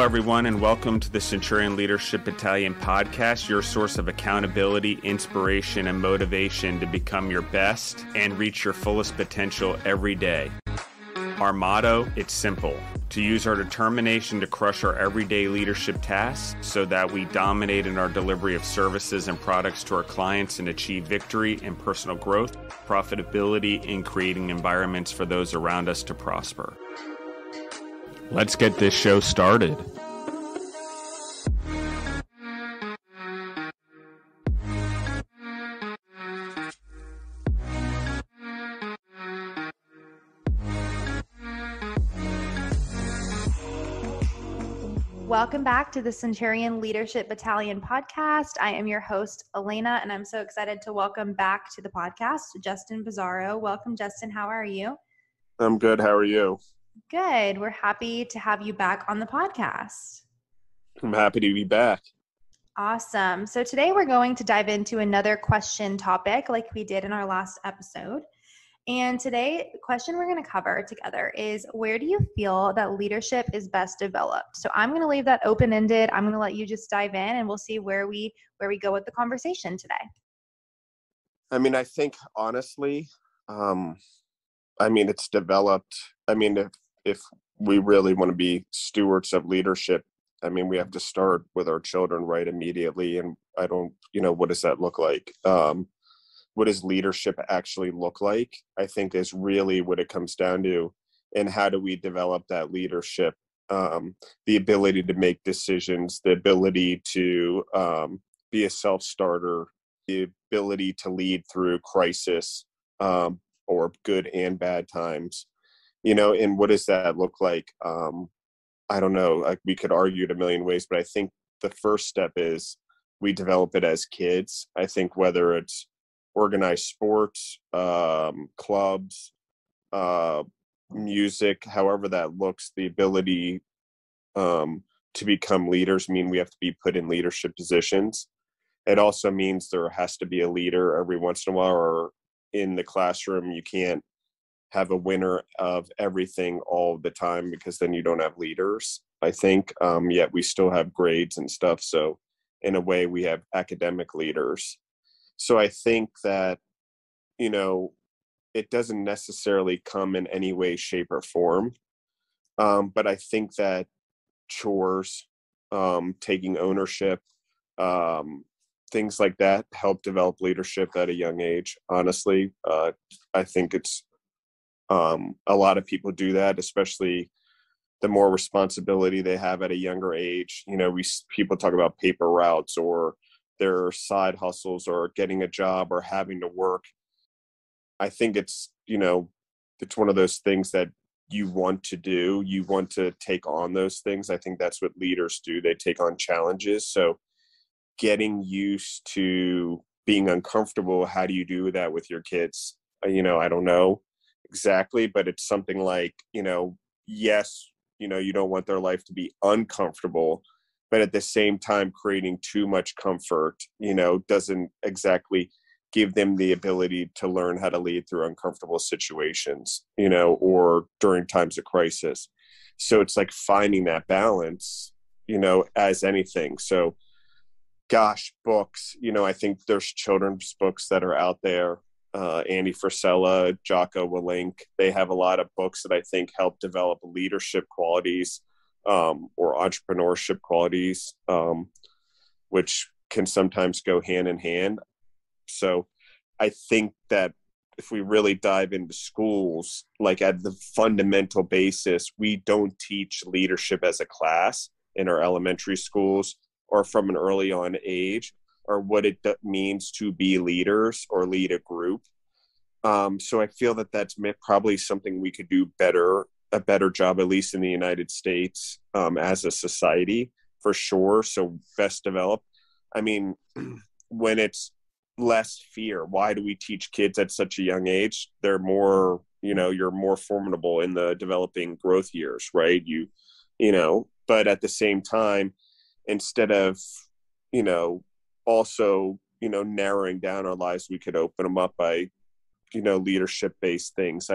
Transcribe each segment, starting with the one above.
everyone, and welcome to the Centurion Leadership Battalion podcast, your source of accountability, inspiration, and motivation to become your best and reach your fullest potential every day. Our motto, it's simple: to use our determination to crush our everyday leadership tasks so that we dominate in our delivery of services and products to our clients and achieve victory in personal growth, profitability, and creating environments for those around us to prosper. Let's get this show started. Welcome back to the Centurion Leadership Battalion podcast. I am your host, Alaina, and I'm so excited to welcome back to the podcast Justin Bizzarro. Welcome, Justin. How are you? I'm good. How are you? Good. We're happy to have you back on the podcast. I'm happy to be back. Awesome. So today we're going to dive into another question topic like we did in our last episode. And today, the question we're going to cover together is, where do you feel that leadership is best developed? So I'm going to leave that open-ended. I'm going to let you just dive in and we'll see where we go with the conversation today. I think honestly, it's developed. If we really want to be stewards of leadership, we have to start with our children right immediately. And what does that look like? What does leadership actually look like? I think is really what it comes down to. And how do we develop that leadership? The ability to make decisions, the ability to be a self-starter, the ability to lead through crisis or good and bad times. And what does that look like? I don't know. Like, we could argue it a million ways, but I think the first step is we develop it as kids. I think whether it's organized sports, clubs, music, however that looks, the ability to become leaders we have to be put in leadership positions. It also means there has to be a leader every once in a while, or in the classroom, you can't have a winner of everything all the time because then you don't have leaders. I think, yet we still have grades and stuff. So in a way, we have academic leaders. So I think that, it doesn't necessarily come in any way, shape, or form. But I think that chores, taking ownership, things like that help develop leadership at a young age. Honestly, I think it's a lot of people do that, especially the more responsibility they have at a younger age. People talk about paper routes or their side hustles or getting a job or having to work. I think it's one of those things that you want to do. You want to take on those things. I think that's what leaders do. They take on challenges. So getting used to being uncomfortable, how do you do that with your kids? I don't know exactly, but it's something like, yes, you don't want their life to be uncomfortable, but at the same time, creating too much comfort, doesn't exactly give them the ability to learn how to lead through uncomfortable situations, or during times of crisis. So it's like finding that balance, as anything. So, books, I think there's children's books that are out there. Andy Frisella, Jocko Willink, they have a lot of books that I think help develop leadership qualities or entrepreneurship qualities, which can sometimes go hand in hand. So I think that if we really dive into schools, like at the fundamental basis, we don't teach leadership as a class in our elementary schools or from an early on age, or what it means to be leaders or lead a group. So I feel that that's probably something we could do a better job, at least in the United States, as a society, for sure. So best developed. When it's less fear, why do we teach kids at such a young age? They're more, you're more formidable in the developing growth years, right? But at the same time, instead of, also, narrowing down our lives, we could open them up by, leadership-based things.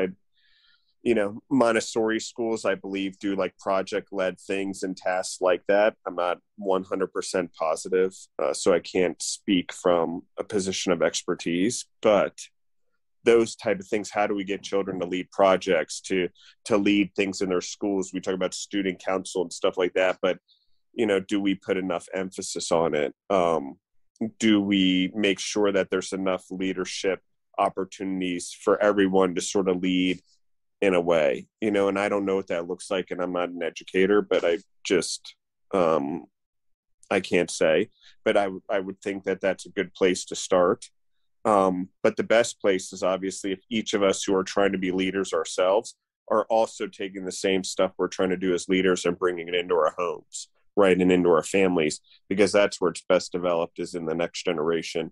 Montessori schools, I believe, do like project-led things and tasks like that. I'm not 100% positive, so I can't speak from a position of expertise, but those type of things, how do we get children to lead projects, to lead things in their schools? We talk about student council and stuff like that, but do we put enough emphasis on it? Do we make sure that there's enough leadership opportunities for everyone to sort of lead in a way, and I don't know what that looks like, and I'm not an educator, but I just, I can't say, but I would think that that's a good place to start. But the best place is obviously if each of us who are trying to be leaders ourselves are also taking the same stuff we're trying to do as leaders and bringing it into our homes, right, and into our families, because that's where it's best developed, is in the next generation.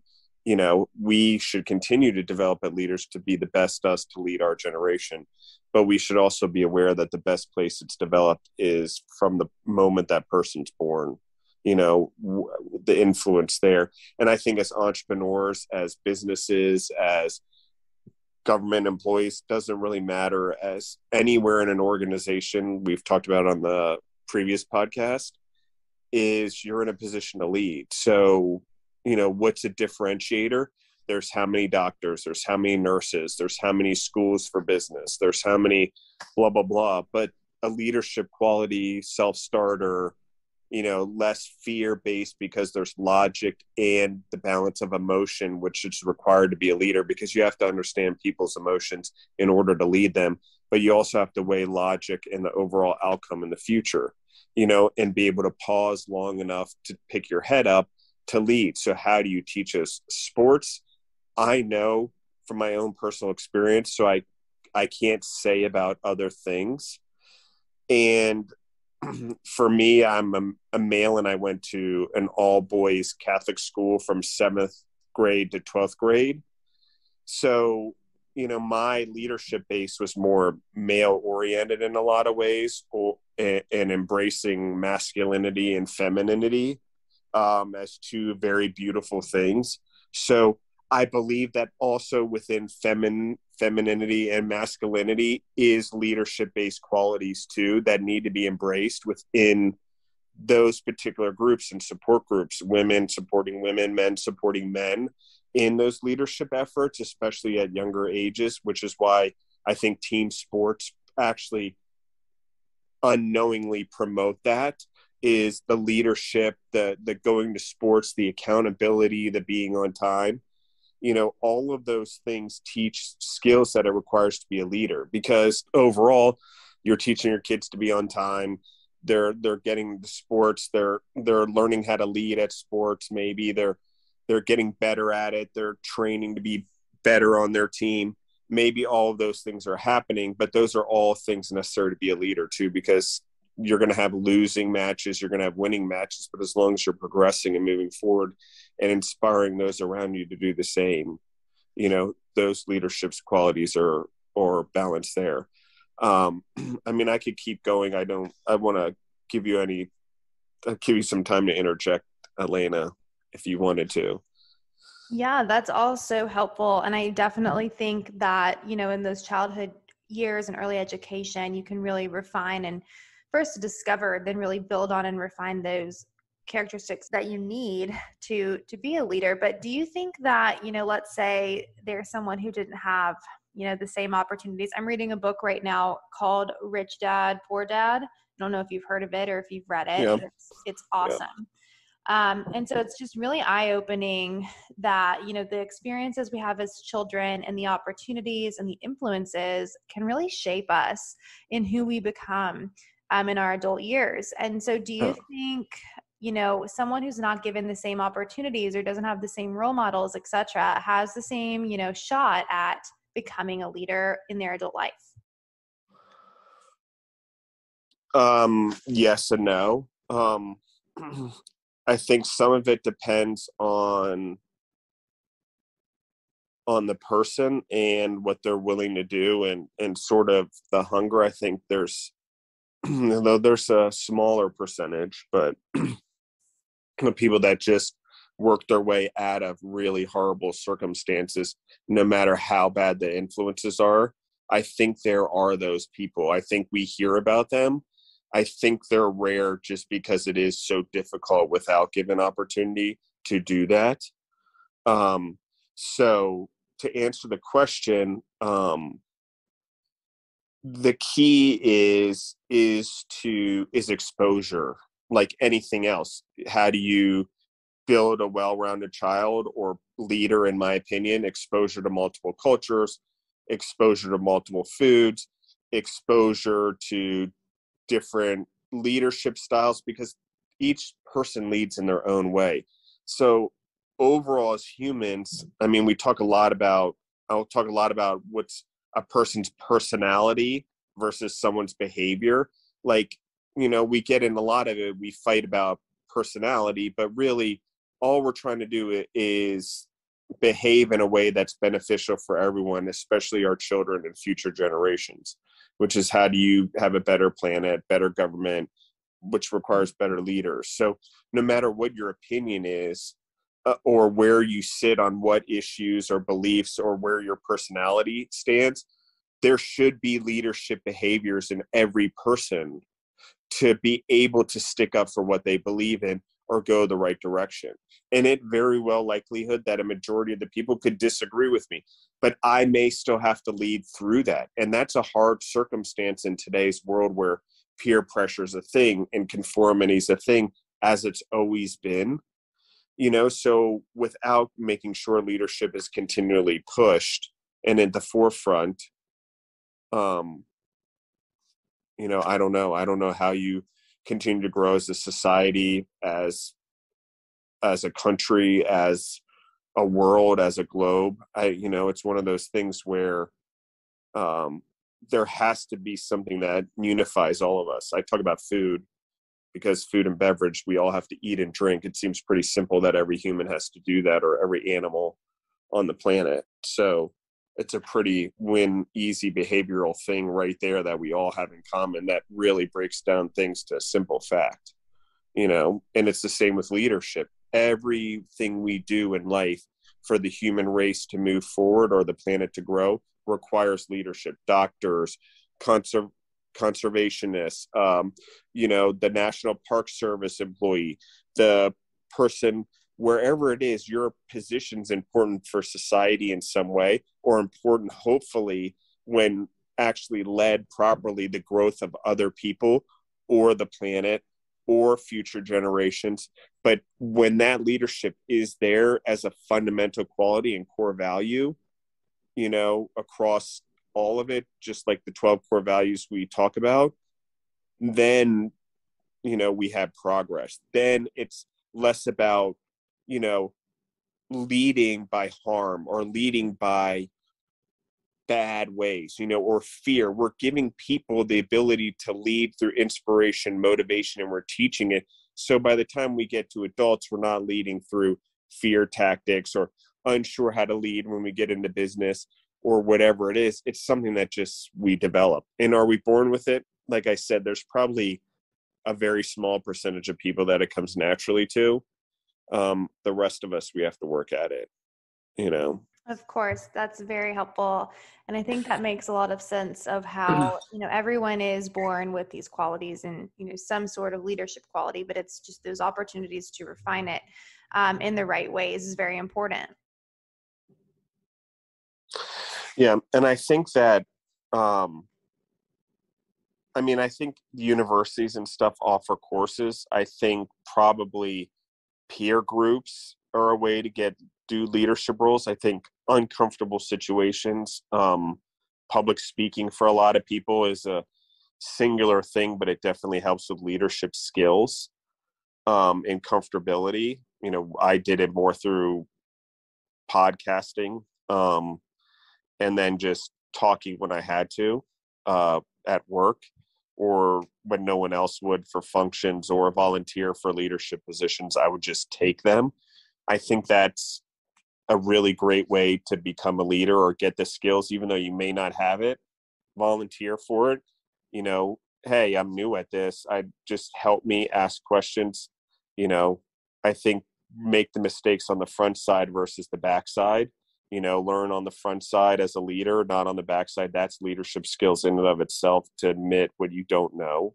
We should continue to develop leaders to be the best us to lead our generation, but we should also be aware that the best place it's developed is from the moment that person's born, the influence there. And I think as entrepreneurs, as businesses, as government employees, doesn't really matter, as anywhere in an organization, we've talked about on the previous podcast, is you're in a position to lead. So, what's a differentiator? There's how many doctors, there's how many nurses, there's how many schools for business, there's how many blah, blah, blah. But a leadership quality, self-starter, less fear-based, because there's logic and the balance of emotion, which is required to be a leader, because you have to understand people's emotions in order to lead them. But you also have to weigh logic and the overall outcome in the future, and be able to pause long enough to pick your head up to lead. So how do you teach us sports? I know from my own personal experience, so I can't say about other things. And for me, I'm a male, and I went to an all-boys Catholic school from 7th grade to 12th grade. So, my leadership base was more male-oriented in a lot of ways, and embracing masculinity and femininity as two very beautiful things. So I believe that also within femininity and masculinity is leadership-based qualities too that need to be embraced within those particular groups and support groups, women supporting women, men supporting men in those leadership efforts, especially at younger ages, which is why I think team sports actually unknowingly promote that, is the leadership, the going to sports, the accountability, the being on time. All of those things teach skills that it requires to be a leader, because overall you're teaching your kids to be on time. They're getting the sports. They're learning how to lead at sports. Maybe they're getting better at it. They're training to be better on their team. Maybe all of those things are happening, but those are all things necessary to be a leader too, because you're going to have losing matches, you're going to have winning matches, but as long as you're progressing and moving forward and inspiring those around you to do the same, those leadership qualities are balanced there. I mean, I could keep going. I want to give you some time to interject, Alaina, if you wanted to. Yeah, that's all so helpful. And I definitely think that, in those childhood years and early education, you can really refine and first discover, then really build on and refine those characteristics that you need to be a leader. But do you think that, let's say there's someone who didn't have, the same opportunities. I'm reading a book right now called Rich Dad, Poor Dad. I don't know if you've heard of it or if you've read it. Yeah. It's awesome. Yeah. And so it's just really eye-opening that, the experiences we have as children and the opportunities and the influences can really shape us in who we become in our adult years. And so do you think, someone who's not given the same opportunities or doesn't have the same role models, et cetera, has the same, shot at becoming a leader in their adult life? Yes and no. I think some of it depends on the person and what they're willing to do, and sort of the hunger. I think there's a smaller percentage, but the people that just work their way out of really horrible circumstances, no matter how bad the influences are, I think there are those people. I think we hear about them. I think they're rare just because it is so difficult without given opportunity to do that. So to answer the question, the key is exposure, like anything else. How do you build a well-rounded child or leader? In my opinion, exposure to multiple cultures, exposure to multiple foods, exposure to different leadership styles, because each person leads in their own way. So overall, as humans, I mean, I'll talk a lot about what's a person's personality versus someone's behavior. Like, we get in a lot of it, we fight about personality, but really all we're trying to do is behave in a way that's beneficial for everyone, especially our children and future generations, which is how do you have a better planet, better government, which requires better leaders. So no matter what your opinion is, or where you sit on what issues or beliefs or where your personality stands, there should be leadership behaviors in every person to be able to stick up for what they believe in or go the right direction. And it very well likelihood that a majority of the people could disagree with me, but I may still have to lead through that. And that's a hard circumstance in today's world where peer pressure is a thing and conformity is a thing, as it's always been. So without making sure leadership is continually pushed and at the forefront, I don't know how you continue to grow as a society, as a country, as a world, as a globe. It's one of those things where there has to be something that unifies all of us. I talk about food because food and beverage, we all have to eat and drink. It seems pretty simple that every human has to do that, or every animal on the planet. So it's a pretty easy behavioral thing right there that we all have in common that really breaks down things to a simple fact, and it's the same with leadership. Everything we do in life for the human race to move forward or the planet to grow requires leadership. Doctors, conservationists, the National Park Service employee, the person, wherever it is, your position's important for society in some way, or important, hopefully, when actually led properly, the growth of other people or the planet or future generations. But when that leadership is there as a fundamental quality and core value, across all of it, just like the 12 core values we talk about, then, we have progress. Then it's less about, leading by harm or leading by bad ways, or fear. We're giving people the ability to lead through inspiration, motivation, and we're teaching it. So by the time we get to adults, we're not leading through fear tactics or unsure how to lead when we get into business or whatever it is. It's something that just we develop. And are we born with it? Like I said, there's probably a very small percentage of people that it comes naturally to. The rest of us, we have to work at it, Of course, that's very helpful. And I think that makes a lot of sense of how, everyone is born with these qualities and, some sort of leadership quality, but it's just those opportunities to refine it in the right ways is very important. Yeah. And I think that, I think universities and stuff offer courses. I think probably peer groups are a way to do leadership roles. I think uncomfortable situations, public speaking for a lot of people is a singular thing, but it definitely helps with leadership skills, and comfortability. I did it more through podcasting, and then just talking when I had to, at work, or when no one else would for functions, or volunteer for leadership positions. I would just take them. I think that's a really great way to become a leader or get the skills, even though you may not have it. Volunteer for it. Hey, I'm new at this. Just help me ask questions. I think make the mistakes on the front side versus the back side. learn on the front side as a leader, not on the backside. That's leadership skills in and of itself, to admit what you don't know.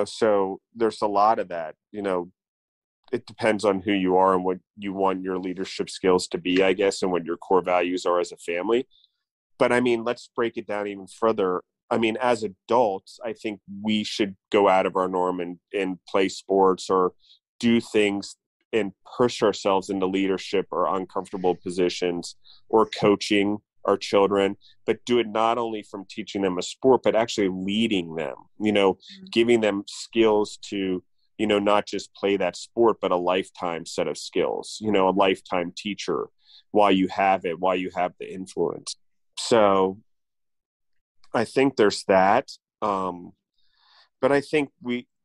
So there's a lot of that. It depends on who you are and what you want your leadership skills to be, I guess, and what your core values are as a family. But I mean, let's break it down even further. I mean, as adults, I think we should go out of our norm and play sports or do things and push ourselves into leadership or uncomfortable positions, or coaching our children, but do it not only from teaching them a sport, but actually leading them, giving them skills to, not just play that sport, but a lifetime set of skills, a lifetime teacher while you have the influence. So I think there's that. But I think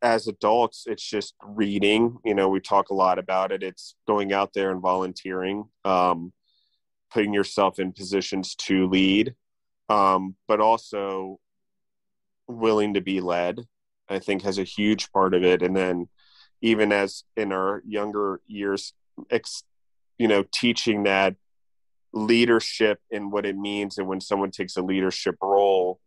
as adults, it's just reading, we talk a lot about it. It's going out there and volunteering, putting yourself in positions to lead, but also willing to be led, I think has a huge part of it. And then even as in our younger years, teaching that leadership and what it means. And when someone takes a leadership role,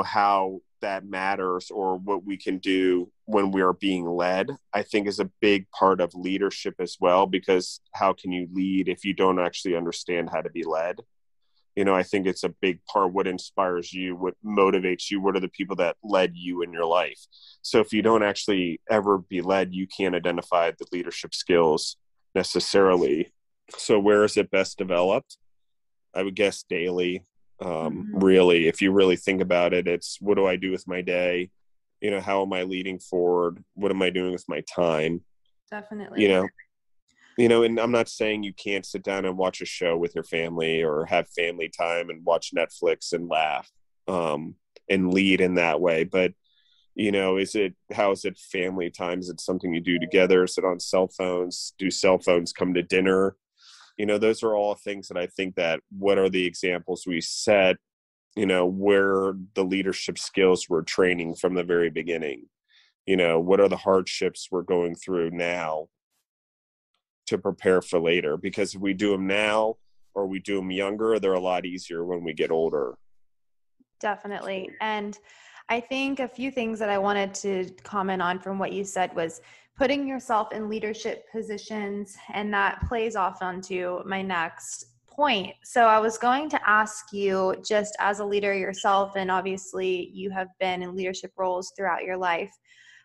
how that matters, or what we can do when we are being led, I think is a big part of leadership as well, because how can you lead if you don't actually understand how to be led? I think it's a big part. What inspires you, what motivates you, what are the people that led you in your life? So if you don't actually ever be led, you can't identify the leadership skills necessarily. So where is it best developed? I would guess daily. Really, if you really think about it, it's what do I do with my day? How am I leading forward? What am I doing with my time? Definitely. And I'm not saying you can't sit down and watch a show with your family or have family time and watch Netflix and laugh, and lead in that way. But, how is it family time? Is it something you do together? Is it on cell phones? Do cell phones come to dinner? Those are all things that I think that what are the examples we set, where the leadership skills we're training from the very beginning, what are the hardships we're going through now to prepare for later? Because if we do them now or we do them younger, they're a lot easier when we get older. Definitely. And I think a few things that I wanted to comment on from what you said was putting yourself in leadership positions, and that plays off onto my next point. So I was going to ask you, just as a leader yourself, and obviously you have been in leadership roles throughout your life,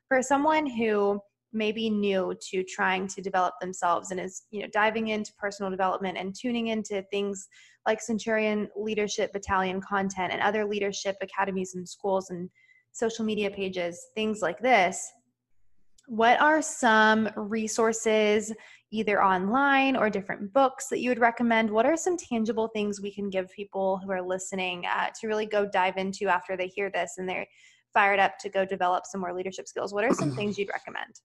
for someone who may be new to trying to develop themselves and is, diving into personal development and tuning into things like Centurion Leadership Battalion content and other leadership academies and schools and social media pages, things like this, what are some resources, either online or different books, that you would recommend? What are some tangible things we can give people who are listening to really go dive into after they hear this and they're fired up to go develop some more leadership skills? What are some things you'd recommend?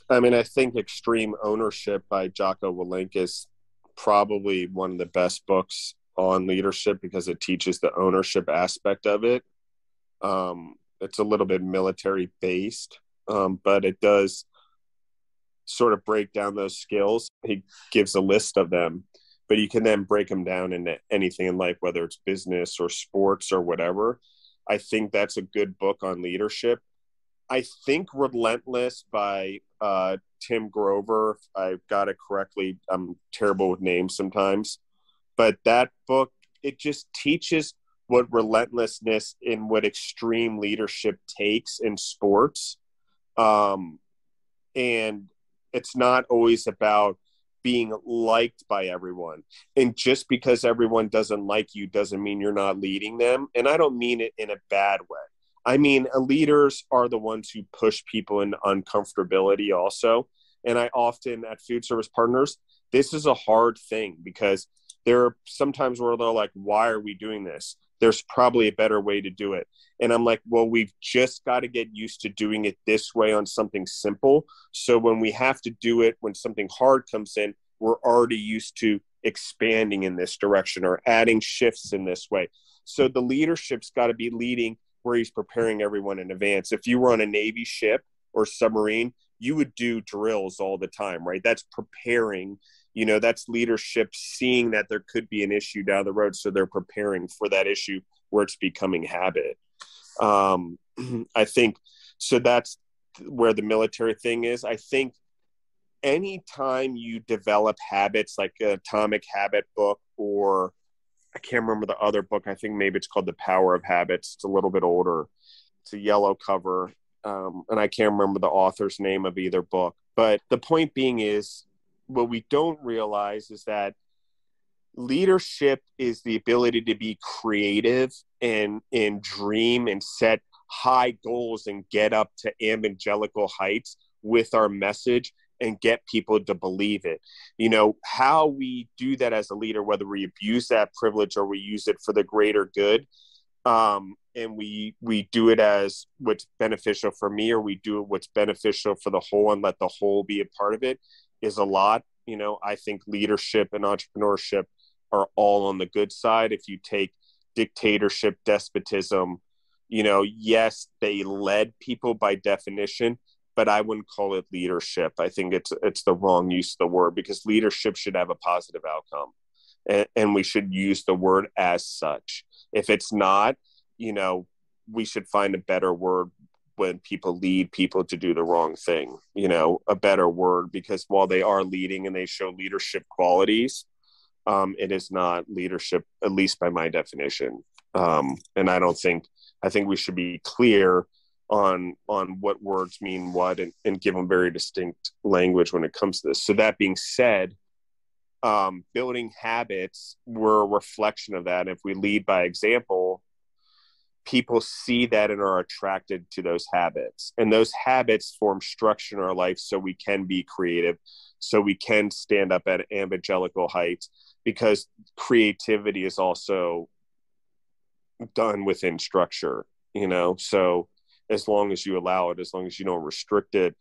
I mean, I think Extreme Ownership by Jocko Willink is probably one of the best books on leadership, because it teaches the ownership aspect of it. It's a little bit military based, but it does sort of break down those skills. He gives a list of them, but you can then break them down into anything in life, whether it's business or sports or whatever. I think that's a good book on leadership. I think Relentless by Tim Grover, if I got it correctly. I'm terrible with names sometimes. But that book, it just teaches what relentlessness and what extreme leadership takes in sports. And it's not always about being liked by everyone. And just because everyone doesn't like you doesn't mean you're not leading them. And I don't mean it in a bad way. I mean, leaders are the ones who push people into uncomfortability also. And I often, at Food Service Partners, this is a hard thing, because there are sometimes where they're like, why are we doing this? There's probably a better way to do it. And I'm like, well, we've just got to get used to doing it this way on something simple. So when we have to do it, when something hard comes in, we're already used to expanding in this direction or adding shifts in this way. So the leadership's got to be leading where he's preparing everyone in advance. If you were on a Navy ship or submarine, you would do drills all the time, right? That's preparing That's leadership seeing that there could be an issue down the road, so they're preparing for that issue where it's becoming habit. I think so. That's where the military thing is. I think anytime you develop habits, like an Atomic Habit book, or I can't remember the other book. I think maybe it's called The Power of Habits. It's a little bit older. It's a yellow cover. And I can't remember the author's name of either book. But the point being is, what we don't realize is that leadership is the ability to be creative and dream and set high goals and get up to evangelical heights with our message and get people to believe it. How we do that as a leader, whether we abuse that privilege or we use it for the greater good, and we do it as what's beneficial for me, or we do it what's beneficial for the whole and let the whole be a part of it, is a lot. I think leadership and entrepreneurship are all on the good side. If you take dictatorship, despotism, yes, they led people by definition, but I wouldn't call it leadership. I think it's the wrong use of the word, because leadership should have a positive outcome, and we should use the word as such. If it's not, we should find a better word when people lead people to do the wrong thing, a better word, because while they are leading and they show leadership qualities, it is not leadership, at least by my definition. And I think we should be clear on what words mean what, and give them very distinct language when it comes to this. So that being said, building habits, we're a reflection of that. If we lead by example, people see that and are attracted to those habits. And those habits form structure in our life so we can be creative, so we can stand up at evangelical heights, because creativity is also done within structure, So as long as you allow it, as long as you don't restrict it,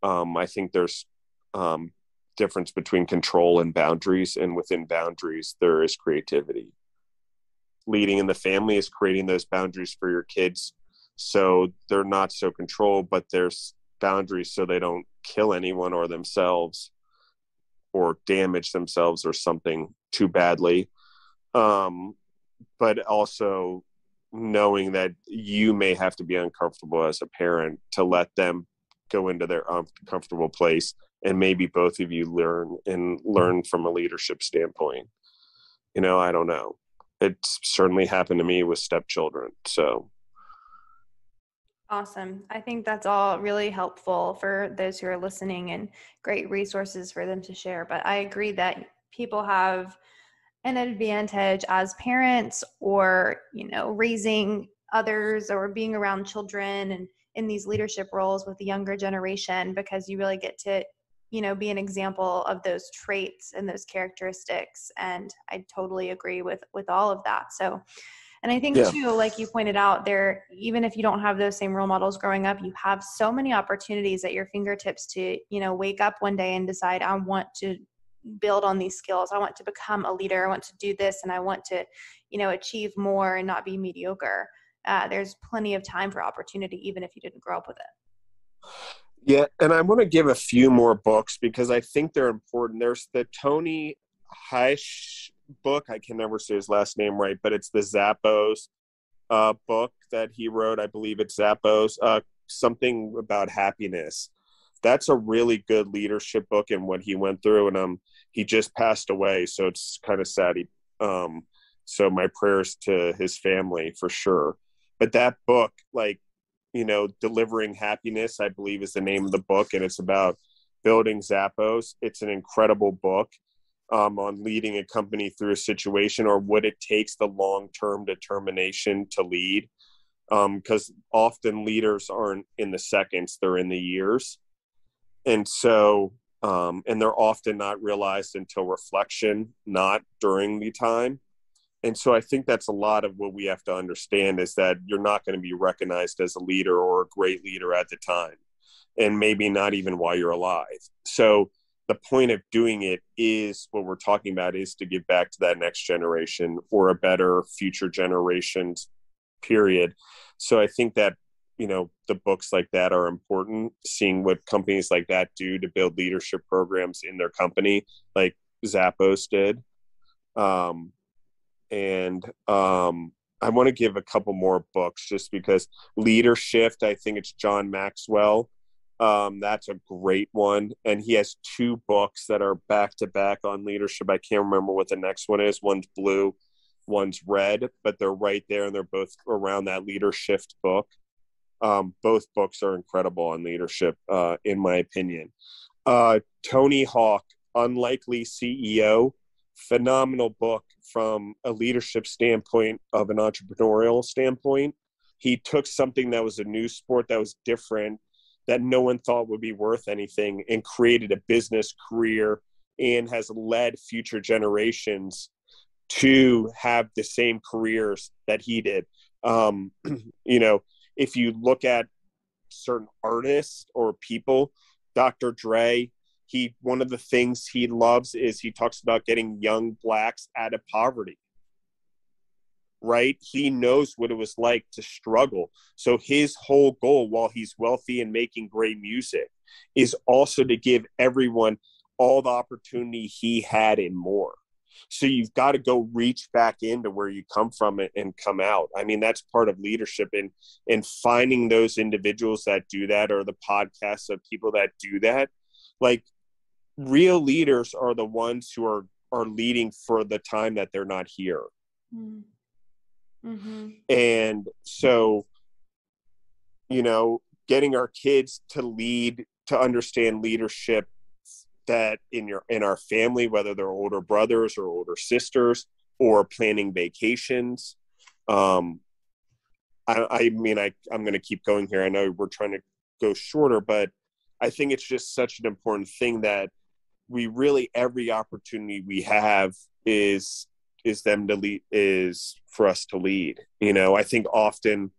I think there's difference between control and boundaries, and within boundaries, there is creativity. Leading in the family is creating those boundaries for your kids, so they're not so controlled, but there's boundaries so they don't kill anyone or themselves or damage themselves or something too badly. But also knowing that you may have to be uncomfortable as a parent to let them go into their uncomfortable place, and maybe both of you learn from a leadership standpoint. I don't know. It's certainly happened to me with stepchildren. So. Awesome. I think that's all really helpful for those who are listening, and great resources for them to share. But I agree that people have an advantage as parents, or, raising others, or being around children and in these leadership roles with the younger generation, because you really get to, be an example of those traits and those characteristics. And I totally agree with all of that. So, and I think too, like you pointed out there, even if you don't have those same role models growing up, you have so many opportunities at your fingertips to, wake up one day and decide, I want to build on these skills. I want to become a leader. I want to do this, and I want to, achieve more and not be mediocre. There's plenty of time for opportunity, even if you didn't grow up with it. Yeah. And I want to give a few more books because I think they're important. There's the Tony Hsieh book. I can never say his last name right, but it's the Zappos book that he wrote. I believe it's Zappos, something about happiness. That's a really good leadership book and what he went through. And he just passed away, so it's kind of sad. So my prayers to his family for sure. But that book, Delivering Happiness, I believe is the name of the book, and it's about building Zappos. It's an incredible book on leading a company through a situation, or what it takes, the long-term determination to lead. Because often leaders aren't in the seconds, they're in the years. And so, and they're often not realized until reflection, not during the time. And so I think that's a lot of what we have to understand, is that you're not going to be recognized as a leader or a great leader at the time, and maybe not even while you're alive. So the point of doing it is, what we're talking about is to give back to that next generation, or a better future generations, period. So I think that, the books like that are important, seeing what companies like that do to build leadership programs in their company, like Zappos did. I want to give a couple more books just because Leadership, I think it's John Maxwell. That's a great one. And he has 2 books that are back to back on leadership. I can't remember what the next one is. One's blue, one's red, but they're right there and they're both around that leadership book. Both books are incredible on leadership, in my opinion. Tony Hawk, Unlikely CEO, phenomenal book from a leadership standpoint, of an entrepreneurial standpoint. He took something that was a new sport that was different, that no one thought would be worth anything, and created a business career and has led future generations to have the same careers that he did. If you look at certain artists or people, Dr. Dre, one of the things he loves is he talks about getting young Blacks out of poverty, right? He knows what it was like to struggle. So his whole goal, while he's wealthy and making great music, is also to give everyone all the opportunity he had and more. So you've got to go reach back into where you come from and come out. I mean, that's part of leadership, and finding those individuals that do that, or the podcasts of people that do that. Like, real leaders are the ones who are leading for the time that they're not here. Mm-hmm. And so, getting our kids to lead, to understand leadership, that in our family, whether they're older brothers or older sisters, or planning vacations. I'm going to keep going here. I know we're trying to go shorter, but I think it's just such an important thing that we really, every opportunity we have is them to lead, is for us to lead. I think often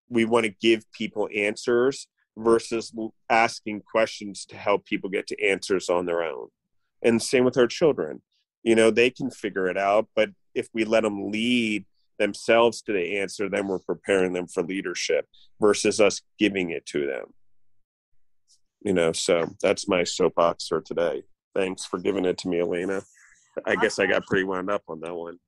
we want to give people answers versus asking questions to help people get to answers on their own. And same with our children. They can figure it out, but if we let them lead themselves to the answer, then we're preparing them for leadership versus us giving it to them. So that's my soapbox for today. Thanks for giving it to me, Alaina. I guess I got pretty wound up on that one.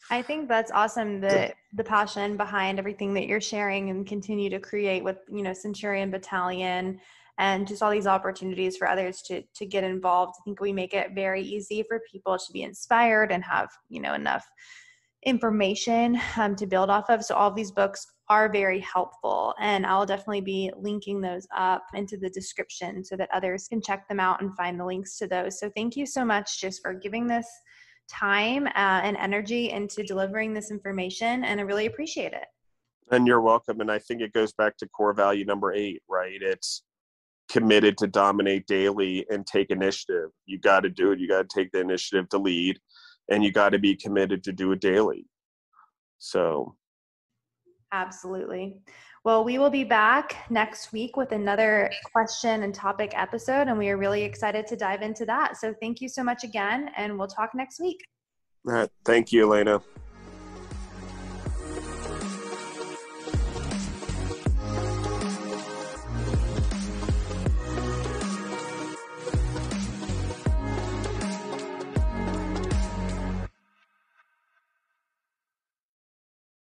I think that's awesome, the passion behind everything that you're sharing and continue to create with, Centurion Battalion, and just all these opportunities for others to get involved. I think we make it very easy for people to be inspired and have, enough information to build off of. So all these books are very helpful, and I'll definitely be linking those up into the description so that others can check them out and find the links to those. So thank you so much just for giving this time and energy into delivering this information, and I really appreciate it. And you're welcome. And I think it goes back to core value number 8, right? It's committed to dominate daily and take initiative. You got to do it. You got to take the initiative to lead, and you got to be committed to do it daily. So absolutely. Well, we will be back next week with another question and topic episode, and we are really excited to dive into that. So thank you so much again, and we'll talk next week. All right. Thank you, Alaina.